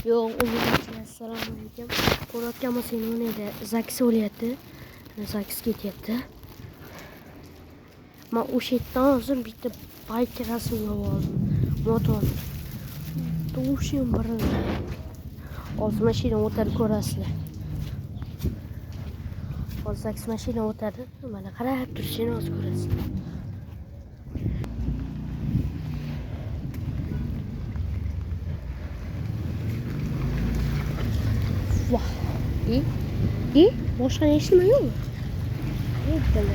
Yo'q, umuman assalomu alaykum. Ko'rayotgan bo'lsangiz mana yerda zags o'lyapti. Zags ketyapti. Men o'sha yerdan hozir bitta bayk rasmini oldim. Motor. To'shim birini. Hozir mashina o'tadi ko'rasizlar. Hozir zags mashina o'tadi. Mana qarab turishini hozir ko'rasizlar. Vah. Boshqa nima yo'qmi? Yo'qlar.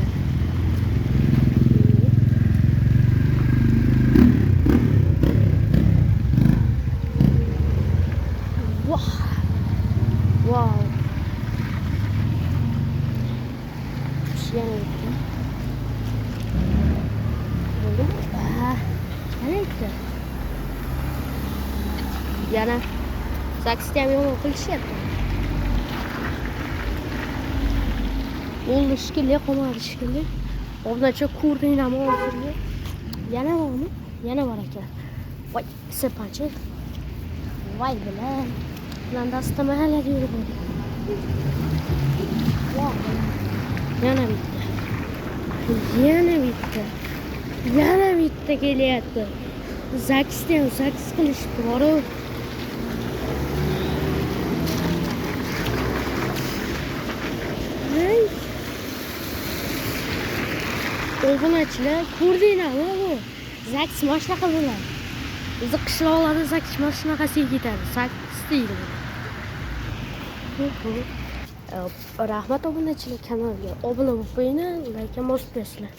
Vah. Wow. Yana yana zagsda ham yomon qilishyapti. Yo'lni shikilli qolmadi shikilli. Obnacha ko'rdinglarmi hozirgi? Yana bormi? Yana bor ekan. Voy, sepanchi. Voy bilan. Bilan dasta mahallada yurib o'tdi. Voy. Yana bitta. Yana bitta kelyapti. Zagsda ham zaks qilishdi boru. Obunachilar, ko'rdinglarmi bu? Zaks mashinaqa bo'ladi. Bizni qishloqlarda zaks mashinaqasiga ketadi. Zaks deydi. Rahmat obunachilar, kanalga obuna bo'lib qo'yinglar, like ham bosib qo'yasizlar.